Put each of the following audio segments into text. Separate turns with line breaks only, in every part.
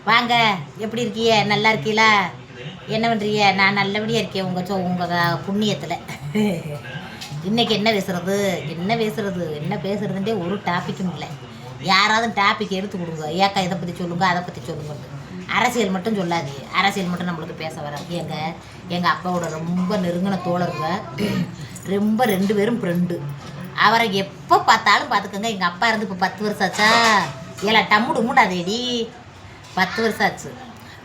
வாங்க, எப்படி இருக்கீங்க? நல்லா இருக்கீங்களா? என்ன பண்ணுறீங்க? நான் நல்லபடியாக இருக்கேன் உங்கள் புண்ணியத்தில். இன்றைக்கி என்ன பேசுறதுன்றே ஒரு டாப்பிக்கும் இல்லை. யாராவது டாபிக் எடுத்து கொடுங்க. ஏக்கா இதை பற்றி சொல்லுங்க, அதை பற்றி சொல்லுங்க. அரசியல் மட்டும் சொல்லாது. அரசியல் மட்டும் நம்மளுக்கு பேச வராது. எங்கள் அப்பாவோட ரொம்ப நெருங்கின தோழருங்க. ரொம்ப 2 பேரும் ஃப்ரெண்டு. அவரை எப்போ பார்த்தாலும் பார்த்துக்கோங்க. எங்கள் அப்பா இருந்து இப்போ 10 வருஷம் ஆச்சா? ஏலா டம்முடு மூடாதேடி. 10 வருஷம் ஆச்சு.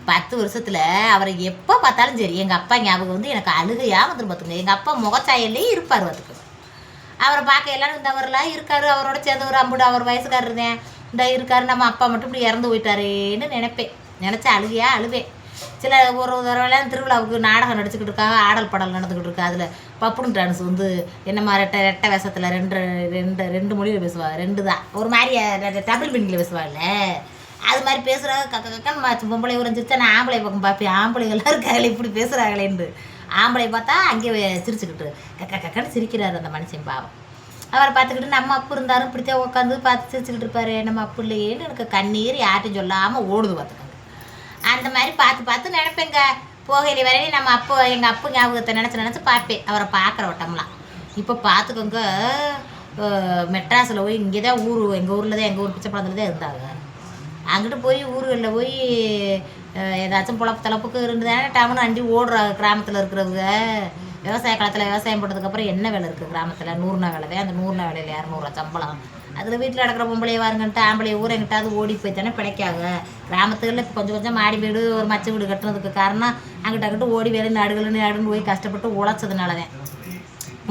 10 வருஷத்தில் அவரை எப்போ பார்த்தாலும் சரி எங்கள் அப்பா ஞாபகம் வந்து எனக்கு அழுகையாக வந்துடும் பார்த்துங்க. எங்கள் அப்பா முகச்சாயல்லே இருப்பார் பார்த்துக்கு. அவரை பார்க்க எல்லாரும் இந்த அவரெலாம் இருக்கார், அவரோட சேர்ந்து ஒரு அம்புடு அவர் வயசுக்காரர் இருந்தேன் இந்த இருக்கார், நம்ம அப்பா மட்டும் இப்படி இறந்து போயிட்டாரேன்னு நினச்சா அழுவேன். சில ஒரு தடவைலாம் திருவிழாவுக்கு நாடகம் நடிச்சுக்கிட்டு இருக்காங்க, ஆடல் பாடல் நடந்துக்கிட்டு இருக்கா. அதில் பப்புன் டான்ஸ் வந்து என்னம்மா ரெட்டை வேஷத்தில் ரெண்டு மொழியில் பேசுவாள். 2 தான் ஒரு மாதிரி டபுள் மீனிங்கில் பேசுவாள்ல. அது மாதிரி பேசுகிறாங்க. கக்கன்னு பொம்பளை உரைஞ்சிருச்சா நான் ஆம்பளை பக்கம் பார்ப்பேன். ஆம்பளைகள்லாம் இருக்காங்களே இப்படி பேசுகிறாங்களேன்னு. ஆம்பளை பார்த்தா அங்கேயே சிரிச்சுக்கிட்டு கக்கன்னு சிரிக்கிறாரு அந்த மனுஷன் பாவம். அவரை பார்த்துக்கிட்டு நம்ம அப்பு இருந்தாலும் இப்படித்தான் உட்காந்து பார்த்து சிரிச்சுக்கிட்டு இருப்பாரு. நம்ம அப்பு இல்லையேன்னு எனக்கு கண்ணீர் யார்ட்டையும் சொல்லாமல் ஓடுது பார்த்துக்கோங்க. அந்த மாதிரி பார்த்து நினைப்பேங்க. போகையில வரையும் நம்ம எங்கள் அப்பு ஞாபகத்தை நினச்சி பார்ப்பேன். அவரை பார்க்குற வட்டம்லாம். இப்போ பார்த்துக்கோங்க, மெட்ராஸில் போய் இங்கே தான் எங்கள் ஊரில் தான், எங்கள் ஊர் பிச்சைப்பழத்தில் தான் இருந்தாங்க. அங்கிட்டு போய் ஊர்களில் போய் ஏதாச்சும் தளப்புக்கு இருந்துதானே டவுன் அண்டி ஓடுறாங்க. கிராமத்தில் இருக்கிறவங்க விவசாய காலத்தில் விவசாயம் போட்டதுக்கப்புறம் என்ன வேலை இருக்குது கிராமத்தில்? 100 நாள் வேலை தான். அந்த 100 நாள் வேலையில் 200 சம்பளம். அதில் வீட்டில் நடக்கிற பொம்பளையை வாருங்கன்ட்டு ஆம்பளையை ஊரை எங்கிட்டாவது ஓடி போய் தானே பிழைக்காங்க. கிராமத்துகளில் இப்போ கொஞ்சம் மாடி வீடு ஒரு மச்ச வீடு கட்டுறதுக்கு காரணம் அங்கிட்ட ஓடி வேலை நாடுன்னு போய் கஷ்டப்பட்டு உழைச்சதுனால தான்.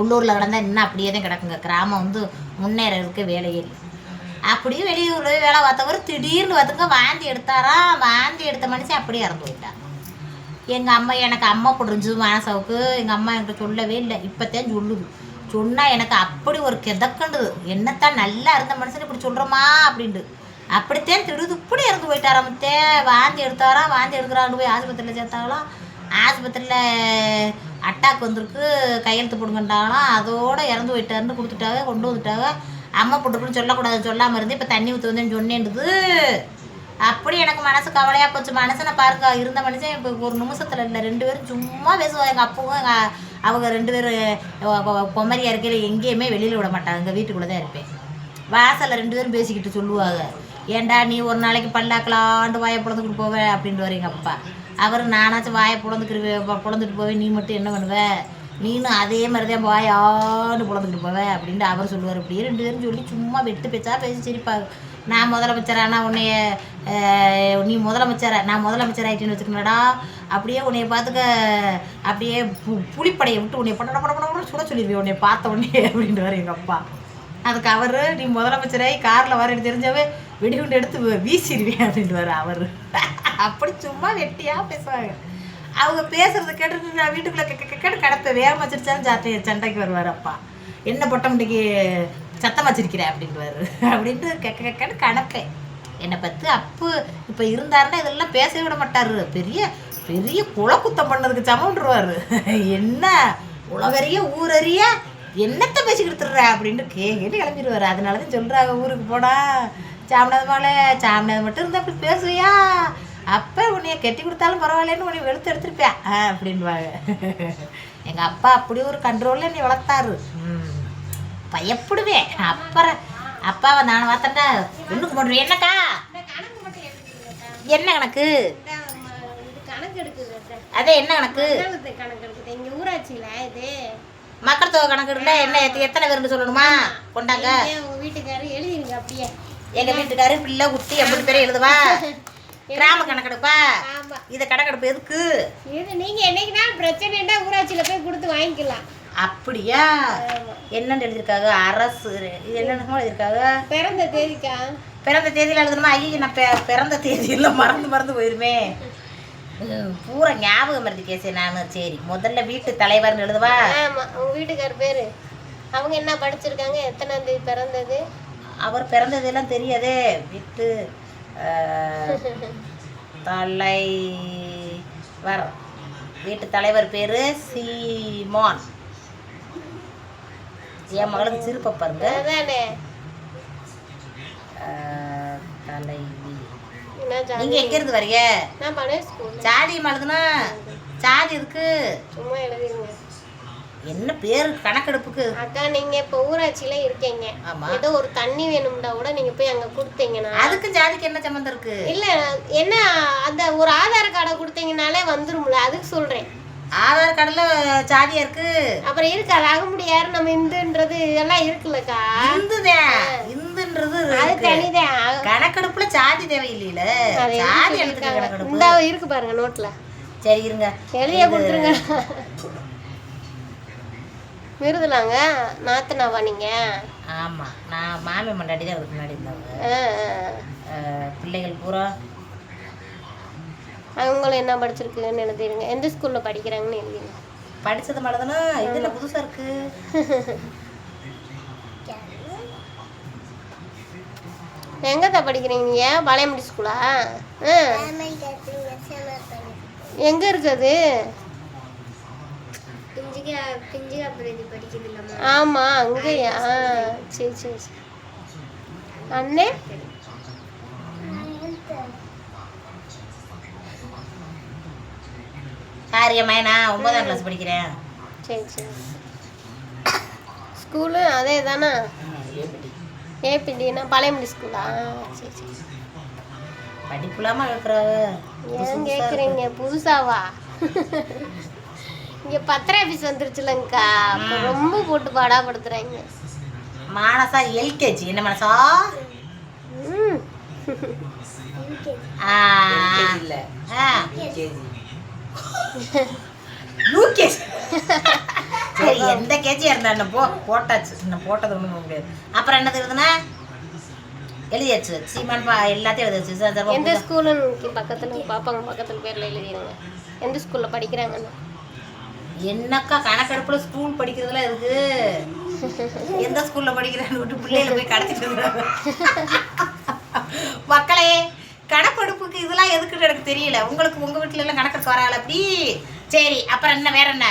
உள்ளூரில் கிடந்தா இன்னும் அப்படியே தான் கிடக்குங்க. கிராமம் வந்து முன்னேற இருக்க வேலையே இல்லை. அப்படியே வெளியூர்ல வேலை பார்த்தவர் திடீர்னு பார்த்துங்க வாந்தி எடுத்தாராம். வாந்தி எடுத்த மனுஷன் அப்படியே இறந்து போயிட்டார். எனக்கு அம்மா புரிஞ்சு மனசாவுக்கு எங்கள் அம்மா என்கிட்ட சொல்லவே இல்லை. இப்போத்தான் சொல்லுது. சொன்னால் எனக்கு அப்படி ஒரு கிதக்கண்டுது. என்னத்தான் நல்லா இருந்த மனுஷன் இப்படி சொல்கிறோமா அப்படின்ட்டு. அப்படித்தான் திடுது இப்படி இறந்து போயிட்டாராமத்தே. வாந்தி எடுத்தாராம். வாந்தி எடுக்கிறான்னு போய் ஆஸ்பத்திரியில் சேர்த்தாங்களாம். ஆஸ்பத்திரியில் அட்டாக் வந்திருக்கு, கையெழுத்து போடுங்கட்டாங்களாம். அதோடு இறந்து போயிட்டாருன்னு கொடுத்துட்டாங்க, கொண்டு வந்துட்டாங்க. அம்மா போட்டுக்குன்னு சொல்லக்கூடாது, சொல்லாமல் இருந்து இப்போ தண்ணி ஊற்றி வந்து சொன்னேன்டுது. அப்படி எனக்கு மனசு கவலையாக போச்சு. மனசனை பாருங்க, இருந்த மனுஷன் இப்போ ஒரு நிமிஷத்தில் இல்லை. 2 பேரும் சும்மா பேசுவாங்க. எங்கள் அப்பாவும் அவங்க 2 பேரும் பொம்மரியாக இருக்கையில் எங்கேயுமே வெளியில் விட மாட்டாங்க. எங்கள் வீட்டுக்குள்ளே தான் இருப்பேன். வாசலில் 2 பேரும் பேசிக்கிட்டு சொல்லுவாங்க, ஏண்டா நீ ஒரு நாளைக்கு பல்லாக்கலாண்டு வாயை பிறந்துக்கிட்டு போவேன் அப்படின்ட்டு வர எங்கள் அப்பா. அவர் நானாச்சும் வாயை பிறந்துட்டு போவேன், நீ மட்டும் என்ன பண்ணுவேன், நீனும் அதே மாதிரி தான் வாயான்னு பிறந்துக்கிட்டு போவேன் அப்படின்ட்டு அவர் சொல்லுவார். அப்படியே 2 பேரும் சொல்லி சும்மா வெட்டு பேச்சா பேசி சிரிப்பாங்க. நான் முதலமைச்சரானா நீ முதலமைச்சரா, நான் முதலமைச்சர் ஆகிட்டேன்னு வச்சுக்கணுடா, அப்படியே உன்னைய பார்த்துக்க அப்படியே புளிப்படையை விட்டு உன்னைய பட சுட சொல்லிடுவேன் உன்னைய பார்த்த உடனே அப்படின்ட்டு வர எங்கள் அப்பா. அதுக்கு அவர் நீ முதலமைச்சராகி காரில் வர தெரிஞ்சாவே வெடிகுண்டு எடுத்து வீசிடுவேன் அப்படின்ட்டு வர அவர். அப்படி சும்மா வெட்டியாக பேசுவாங்க. அவங்க பேசுறது கேட்டுட்டு நான் வீட்டுக்குள்ளே கேட்டு கிடப்பேன். வேகம் வச்சிருச்சாலும் சண்டைக்கு வருவார் அப்பா. என்ன பொட்டமுடிக்கு சத்தம் வச்சிருக்கிறேன் அப்படின்ட்டுவார். அப்படின்ட்டு கேட்டு கணப்பேன். என்னை பற்றி இப்போ இருந்தாருன்னா இதெல்லாம் பேசவே விட மாட்டார். பெரிய பெரிய குளக்குத்தம் பண்ணதுக்கு சமன்றுவார். என்ன உலகறிய ஊரறிய என்னத்தை பேசி கொடுத்துட்ற அப்படின்ட்டு கேட்டு கிளம்பிடுவார். அதனால தான் சொல்கிறாங்க, ஊருக்கு போனா சாமிநாத மட்டும் இருந்தால் அப்படி பேசுவியா, அப்போ உன்னைய கெட்டி கொடுத்தாலும் பரவாயில்லன்னு உன்னை வெளுத்து எடுத்துருப்பேன் அப்படின்வாங்க. எங்கள் அப்பா அப்படி ஒரு கண்ட்ரோலில் என்னை வளர்த்தாரு. பயப்படுவேன். அப்பாவை நான் பார்த்தேன்டா ஒன்றுக்கு போடுறேன். என்னக்கா என்ன கணக்கு? அதே என்ன கணக்கு? மக்கள் தொகை கணக்கு எடுக்கல. என்ன எத்தனை பேருந்து சொல்லணுமா? கொண்டாங்க.
வீட்டுக்காரர் எழுதிருங்க அப்படியே.
எங்கள் வீட்டுக்காரர் பிள்ளை குட்டி 80 பேரை எழுதுவா. கிராம கணக்கெடுப்பா. இதை கணக்கெடுப்பு எதுக்கு?
இது நீங்க என்னைக்குனா பிரச்சனைன்னா ஊராட்சியில் போய் கொடுத்து வாங்கிக்கலாம்.
அப்படியா? என்னன்னு எழுதியிருக்காங்க? அரசு என்னென்னமோ எழுதியிருக்காங்க.
பிறந்த தேதிக்கா?
பிறந்த தேதியில் எழுதணுமா? ஐயோ நான் பிறந்த தேதியெல்லாம் மறந்து போயிருமே. பூரா ஞாபகம் மருந்து கேசே நான். சரி, முதல்ல வீட்டு தலைவர்னு எழுதுவா.
ஆமாம், உங்கள் வீட்டுக்கார் பேர். அவங்க என்ன படிச்சிருக்காங்க, எத்தனாம் தேதி பிறந்தது?
அவர் பிறந்ததெல்லாம் தெரியாதே. வீட்டு தலைவர், வீட்டு தலைவர் பேர் சீமான். என் மகளுக்கு சிரிப்பை பாருங்க.
அதானே
தலைவி
என்ன ஜாதி?
நீங்க எங்க இருந்து வரீங்க?
நான் பழைய ஸ்கூல்.
ஜாதி எழுதுனா ஜாதி இருக்கு,
சும்மா எழுதிருங்க.
என்ன பேரு கணக்கெடுப்புக்கு?
அக்கா நீங்க இப்ப ஊராட்சியில இருக்கீங்க.
ஆமா.
ஏதோ ஒரு தண்ணி வேணும்னா கூட நீங்க போய் அங்க கொடுத்தீங்கன்னா
அதுக்கு ஜாதிக்கு என்ன சம்பந்தம் இருக்கு?
இல்ல என்ன அந்த ஒரு ஆதார் கார்டை கொடுத்தீங்கனாலே வந்துரும்ல, அதுக்கு சொல்றேன்.
ஆதார் கார்டுல ஜாதியா இருக்கு.
அப்புறம் இருக்கு அது அகமுடியாரு நம்ம இந்துன்றது எல்லாம் இருக்குல்லக்கா.
இந்துன்றது
அது தனிதான்.
கணக்கெடுப்புல ஜாதி தேவையில்லையில. ஜாதி எடுத்துக்க கணக்கெடுப்பு
இந்த இருக்கு பாருங்க நோட்ல.
சரி இருங்க,
எழுதிய கொடுத்துருங்க. விருதுலாங்க நாத்தனாவா நீங்க?
ஆமா, நான் மாமி மண்டாடி தான் அதுக்கு முன்னாடி இருந்தாங்க. பிள்ளைகள் பூரா
அவங்களும் என்ன படிச்சிருக்குன்னு எழுதிருங்க, எந்த ஸ்கூல்ல படிக்கிறாங்கன்னு எழுதிருங்க.
படிச்சது மட்டும்தானா? இதுல புதுசா இருக்கு.
எங்கதான் படிக்கிறீங்க நீங்க? பாளையம்பட்டி ஸ்கூலா? எங்க இருக்குது? ஆமா அங்கயா? சரி சரி சரி. அண்ணே
சாரியம்மா, நான் 9ஆம் கிளாஸ் படிக்கிறேன்.
சரி சரி. ஸ்கூலு அதே தானே? ஏபிடினா பாளையம்பட்டி ஸ்கூலா? சரி சரி.
படிப்புலாமா இருக்கிறாங்க.
ஏன் கேட்குறீங்க? புதுசாவா? இங்கே பத்திர ஆஃபீஸ் வந்துருச்சுலங்கக்கா, அப்போ ரொம்ப போட்டு பாடாப்படுத்துறாங்க.
மானசா எல்கேஜி என்ன மனசா? இல்ல யூகேஜி. சரி எந்த கேஜியா இருந்தா என்ன போட்டாச்சு, இன்னும் போட்டது ஒன்றும் முடியாது. அப்புறம் என்னது எழுதுனா? எழுதியாச்சு சீமான் எல்லாத்தையும் எழுதியாச்சு.
எந்த ஸ்கூலுன்னு பக்கத்துல பாப்பாங்க பக்கத்துல பேர்ல எழுதிடுங்க, எந்த ஸ்கூல்ல படிக்கிறாங்கன்னு.
என்னக்கா கணக்கெடுப்புல ஸ்கூல் படிக்கிறதுலாம் இருக்கு? எந்த ஸ்கூல்ல படிக்கிறான்னு விட்டு பிள்ளைகளை போய் கடத்திட்டு மக்களே, கணக்கெடுப்புக்கு இதெல்லாம் எதுக்குன்னு எனக்கு தெரியல. உங்களுக்கு உங்க வீட்டுல எல்லாம் கணக்கெடுப்பு வராங்களா அப்படி? சரி அப்புறம் என்ன, வேற என்ன?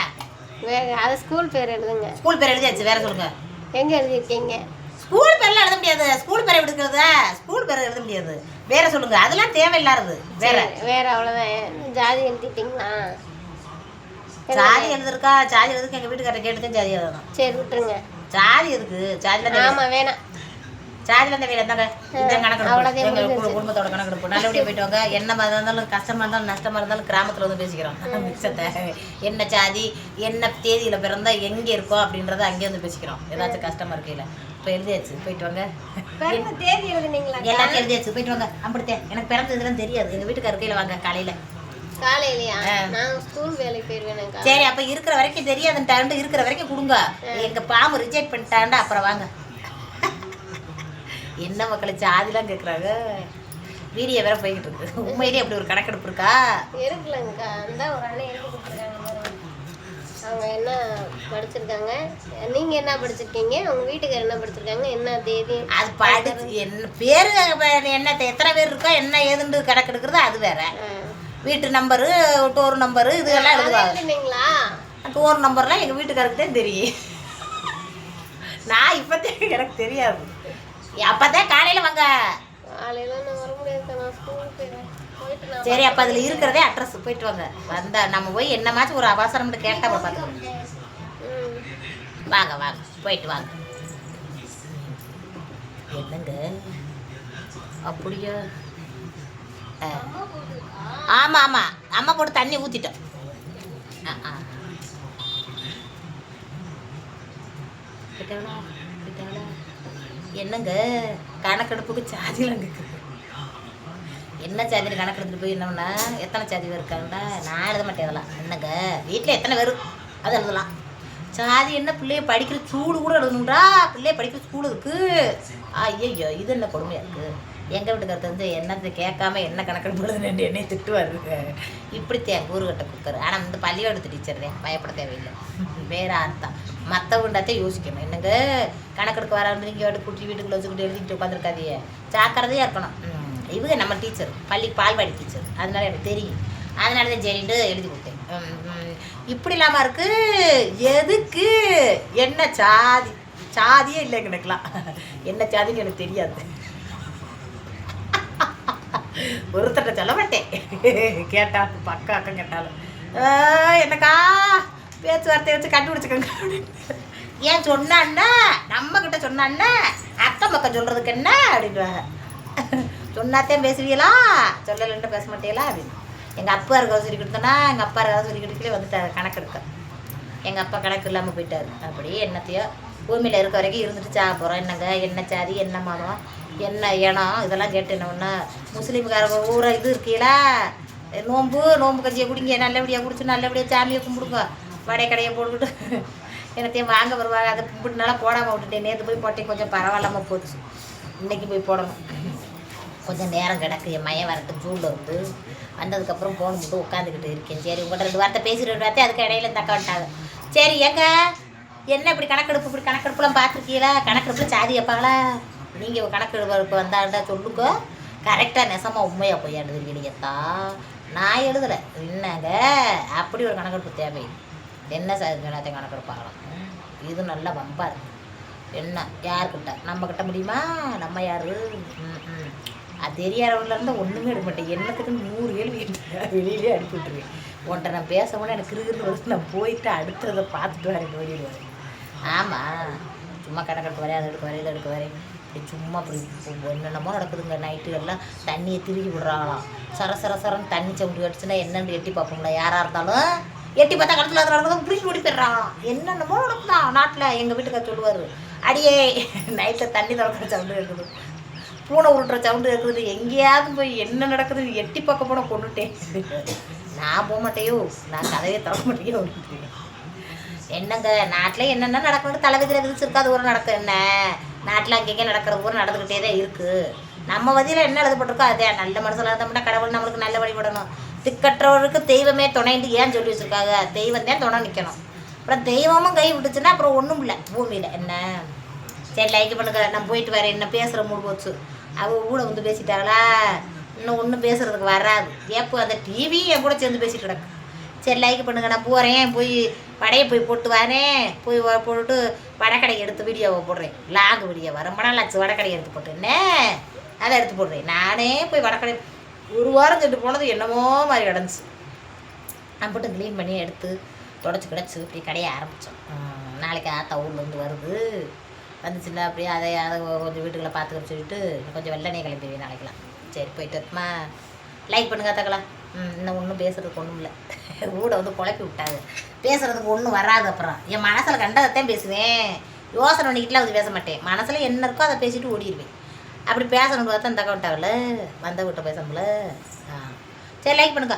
வேற அது ஸ்கூல் பேர் எழுதுங்க.
ஸ்கூல் பேர் எழுதியாச்சு, வேற சொல்லுங்க.
எங்க எழுதிருக்கீங்க?
ஸ்கூல் பேர்லாம் எழுத முடியாது. ஸ்கூல் பேரை எடுக்கிறதா? ஸ்கூல் பேரை எழுத முடியாது, வேற சொல்லுங்க. அதெல்லாம் தேவையில்லாதது. வேற
வேற அவ்வளவுதான். ஜாதி எழுதிட்டீங்களா?
ஜாதி எழுதுருக்கா? ஜாதி எழுதுக்கு எங்க வீட்டுக்காரர் கேட்டுதான் ஜாதி எழுதணும்.
சரி விட்டுருங்க.
ஜாதி எதுக்கு? ஜாதில
ஆமா வேணாம்.
ஜாதில இந்த வீடு தாங்க. இந்த கணக்கெடுப்பு எங்க குடும்பத்தோட கணக்கெடுப்பு நல்லபடியா போயிட்டு வாங்க. என்ன மாதிரி இருந்தாலும் கஷ்டமா இருந்தாலும் நஷ்டமா இருந்தாலும் கிராமத்துல வந்து பேசிக்கிறோம். மிச்சத்தை என்ன ஜாதி என்ன தேதியில பிறந்தா எங்க இருக்கோம் அப்படின்றத அங்கே வந்து பேசிக்கிறோம். ஏதாச்சும் கஷ்டமா இருக்கையில இப்போ எழுதியாச்சு, போயிட்டு வாங்க.
தேதி எழுதுனீங்களா?
எல்லாத்தையும் எழுதியாச்சு, போயிட்டு வாங்க. அப்படித்தேன் எனக்கு பிறந்ததுலாம் தெரியாது. எங்க வீட்டுக்கார கையில வாங்க காலையில.
காலையிலயா? நான் ஸ்கூல் வேலைக்கு போயிருவேன்.
சரி அப்ப இருக்கிற வரைக்கும் தெரியாதுன்ட்டாண்டு இருக்கிற வரைக்கும் கொடுங்க. எங்க பாம்பு ரிஜெக்ட் பண்ணிட்டாண்டா அப்புறம் வாங்க. என்ன மக்களை ஜாதிலாம் கேட்குறாங்க. வீடியோ வேற போய்கிட்டு இருக்கு. உண்மையிலேயே அப்படி ஒரு கணக்கெடுப்பு இருக்கா?
இருக்குல்லங்கக்கா. அந்த ஒரு அண்ணன் எழுதி கொடுத்துருக்காங்க. அவங்க என்ன படிச்சிருக்காங்க, நீங்க என்ன படிச்சிருக்கீங்க, உங்க வீட்டுக்காரர் என்ன படிச்சிருக்காங்க, என்ன தேதி
அது படிச்சு என்ன பேரு என்ன எத்தனை பேர் இருக்கோ என்ன ஏதுன்னு கணக்கெடுக்கிறது அது வேற. வீட்டு நம்பரு டோர் நம்பரு இதெல்லாம் எழுதுவாங்க. டோர் நம்பர்லாம் எங்கள் வீட்டுக்காரருக்கு தான் தெரியும். நான் இப்போதான் எனக்கு தெரியாது. அப்போதான் காலையில் வாங்க.
காலையில் நான் வர முடியாது, நான் ஸ்கூலுக்கு போயிடுவேன்.
சரி அப்போ அதில் இருக்கிறதே அட்ரஸ், போயிட்டு வாங்க. வந்தா நம்ம போய் என்னமாச்சும் ஒரு அவசரம்னு கேட்டால் பார்த்துக்கோங்க. வாங்க வாங்க போயிட்டு வாங்க. என்னங்க அப்படியா? ஆமாம் ஆமாம் அம்மா போட்டு தண்ணி ஊற்றிட்டோம். என்னங்க கணக்கெடுப்புக்கு சாதிலாம் கேட்குது. என்ன சாதியில் கணக்கெடுத்துட்டு போய் என்னன்னா எத்தனை சாதி பேர் இருக்காங்கடா? நான் எழுத மாட்டேன் அதெல்லாம். என்னங்க வீட்டில் எத்தனை பேர் அதை எழுதலாம். சாதி என்ன பிள்ளைய படிக்கிற ஸ்கூலு கூட எழுதணும்டா. பிள்ளைய படிக்கிற ஸ்கூலு இருக்குது. ஐயோ இது என்ன கொடுமையாக இருக்குது. எங்கள் வீட்டுக்காரத்து வந்து என்னத்தை கேட்காம என்ன கணக்கெடுப்பு எழுதுனேன் என்னை திட்டுவார். இப்படித்தேன் கூறுகட்ட குக்கர். ஆனால் வந்து பள்ளியோடத்து டீச்சர் தான், பயப்பட தேவையில்லை. வேறு அர்த்தம் மற்றவண்டாத்தே யோசிக்கணும். என்னங்க கணக்கெடுக்க வரான்னு நீங்கள் வாட்டு குட்டி வீட்டுக்குள்ளே வச்சுக்கிட்டு எழுதிட்டு உட்காந்துருக்காதியே, ஜாக்கிரதையாக இருக்கணும். இவங்க நம்ம டீச்சர், பள்ளி பால்வாடி டீச்சர், அதனால எனக்கு தெரியும். அதனால தான் சரின்ட்டு எழுதி கொடுத்தேன். இப்படி இல்லாமல் இருக்குது. எதுக்கு என்ன சாதி? சாதியே இல்லைங்க எனக்குலாம். என்ன சாதின்னு எனக்கு தெரியாது. ஒருத்தட்ட சொல்ல மாட்டேன். கேட்டாலும் பக்கா அக்கம் கேட்டாலும் என்னக்கா பேச்சுவார்த்தையை வச்சு கண்டுபிடிச்சிக்கோங்க அப்படின்னு. ஏன் சொன்னான்னா நம்மக்கிட்ட சொன்னான்னா அக்கம் பக்கம் சொல்கிறதுக்கு என்ன அப்படின்வாங்க. சொன்னாத்தான் பேசுவீங்களா, சொல்லலைன்னு பேச மாட்டீங்களா அப்படின்னு. எங்கள் அப்பா இருக்க சொல்லி கொடுத்தோன்னா எங்கள் அப்பா இருக்காது சொல்லி கொடுக்கலே வந்துட்டார் கணக்கு எடுக்க. எங்கள் அப்பா கணக்கு இல்லாமல் போயிட்டார். அப்படியே என்னத்தையோ பூமியில் இருக்க வரைக்கும் இருந்துட்டு சாக போகிறோம். என்னங்க என்ன சாதி என்ன மதம் என்ன இனம் இதெல்லாம் கேட்டு என்ன ஒன்று முஸ்லீம்காரங்க ஊரை இது இருக்கீங்களா, நோம்பு கஞ்சியை குடிங்க, நல்லபடியாக குடிச்சு நல்லபடியாக சாமியை கும்பிடுங்க, வடை கடையை போட்டுக்கிட்டு என்னத்தையும் வாங்க வருவாங்க. அதை கும்பிட்டுனால போடாமல் விட்டுட்டேன். நேற்று போய் போட்டேன், கொஞ்சம் பரவாயில்லாமல் போச்சு. இன்றைக்கி போய் போடணும். கொஞ்சம் நேரம் கிடக்கு, என் மையம் வரட்டும் ஜூனில் வந்து வந்ததுக்கப்புறம் ஃபோன் மட்டும் உட்காந்துக்கிட்டு இருக்கேன். சரி உங்கள்கிட்ட 2 வார்த்தை பேசி 2 வார்த்தை அதுக்கு இடையில இந்த அக்கா வந்துட்டாங்க. சரி எங்க என்ன இப்படி கணக்கெடுப்புலாம் பார்த்துருக்கீங்களா, கணக்கெடுப்பில் சாதி வைப்பாங்களா, நீங்கள் கணக்கெடுப்பு வந்தாண்டா சொல்லுங்க, கரெக்டாக நெசமாக உண்மையாக போய் எழுதுறீங்கத்தா, நான் எழுதலை என்னங்க அப்படி ஒரு கணக்கெடுப்பு தேவை. என்ன சாதி எல்லாத்தையும் கணக்கெடுப்பாங்களாம். இது நல்லா வம்பா இருக்கு. என்ன யார்கிட்ட நம்மக்கிட்ட முடியுமா, நம்ம யார் அது தெரியாதவங்கலேருந்து ஒன்றுமே எடுக்க மாட்டேன். என்னத்துக்குன்னு 100 கேள்வி வெளியிலே அனுப்பி விட்டுருவேன். உன்ட்ட நான் பேசக்கூட எனக்கு கிருகிருந்து வந்து நான் போயிட்டு அடுத்ததை பார்த்துட்டு வரேன் ஓடிடுவேன். ஆமாம் சும்மா கணக்கெடுத்து வரேன், அதை எடுக்க வரேன், இதை எடுக்க வரேன், இப்படி சும்மா அப்படி என்னென்னமோ நடக்குதுங்க. நைட்டு எல்லாம் தண்ணியை திருகி விடுறாங்களாம். சரன்னு தண்ணி சவுண்டு அடிச்சுன்னா என்னென்னு எட்டி பார்ப்போங்களா, யாராக இருந்தாலும் எட்டி பார்த்தா கடத்தில் இருக்கிறவங்க புரிஞ்சு ஓடி போயிடுறாங்களாம். என்னென்னமோ நடக்குதான் நாட்டில். எங்கள் வீட்டுக்கார சொல்லுவார், அடியே நைட்டில் தண்ணி திறக்கிற சவுண்டு இருக்குது, பூனை உருட்டுற சவுண்டு இருக்குது, எங்கேயாவது போய் என்ன நடக்குது எட்டி பார்க்க போனால் கொண்டுட்டேன். நான் போக மாட்டேயோ, நான் கதையை திறக்க மாட்டேயோ அப்படின்ட்டு. என்னங்க நாட்டில் என்னென்ன நடக்கணும் தலைவிதில் விதிச்சிருக்கா, அது ஒரு நடக்கும். என்ன நாட்டில் அங்கங்கே நடக்கிறது ஒரு நடந்துக்கிட்டே தான் இருக்குது. நம்ம வதியில் என்ன எழுதப்பட்டிருக்கோ அதே. நல்ல மனசில் இருந்தோம்னா கடவுள் நம்மளுக்கு நல்ல வழிபடணும். திக்கற்றவருக்கு தெய்வமே துணைன்னு ஏன் சொல்லி வச்சுருக்காங்க. தெய்வம் தான் துணை நிற்கணும். அப்புறம் தெய்வமும் கை விட்டுச்சுன்னா அப்புறம் ஒன்றும் இல்லை பூமியில். என்ன சரி லைக் பண்ணுங்க, நான் போயிட்டு வரேன். என்ன பேசுகிற மூடு போச்சு. அவள் கூட வந்து பேசிட்டாங்களா, இன்னும் ஒன்றும் பேசுகிறதுக்கு வராது. ஏப்போ அந்த டிவி என் கூட சேர்ந்து பேசிட்டு கிடக்கு. சரி லைக் பண்ணுங்க, நான் போகிறேன். போய் வடையை போய் போட்டு வரேன். போய் போட்டுட்டு வடைக்கடை எடுத்து வீடியோவை போடுறேன். லாங் வீடியோவை ரொம்ப நாள் ஆச்சு வடைக்கடை எடுத்து போட்டுன்னே அதை எடுத்து போடுறேன். நானே போய் வடைக்கடை 1 வாரம் சென்று போனது என்னமோ மாதிரி கிடந்துச்சு. நான் போட்டு க்ளீன் பண்ணி எடுத்து தொடச்சி கிடச்சி இப்படி கடையை ஆரம்பித்தோம். நாளைக்கு ஆத்தா ஊர்லேருந்து வருது, வந்துச்சுன்னா அப்படியே அதை கொஞ்சம் வீட்டுகளை பார்த்துக்க சொல்லிட்டு கொஞ்சம் வெள்ளனே கிளம்பிடுவேன் நாளைக்கெலாம். சரி போயிட்டு வருமா. லைக் பண்ணுங்க தக்கலாம். இன்னும் ஒன்றும் பேசுகிறதுக்கு ஒன்றும் இல்லை. ஊட வந்து குழப்பி விட்டாங்க. பேசுகிறதுக்கு ஒன்றும் வராது. அப்புறம் என் மனசில் கண்டதைத்தான் பேசுவேன். யோசனை பண்ணிக்கிட்டுலாம் வந்து பேச மாட்டேன். மனசில் என்ன இருக்கோ அதை பேசிட்டு ஓடிடுவேன். அப்படி பேசணுன்னு பார்த்தா இந்த அக்கௌண்ட்டாவில் வந்த வீட்டை பேசணும்ல. சரி லைக் பண்ணுங்க.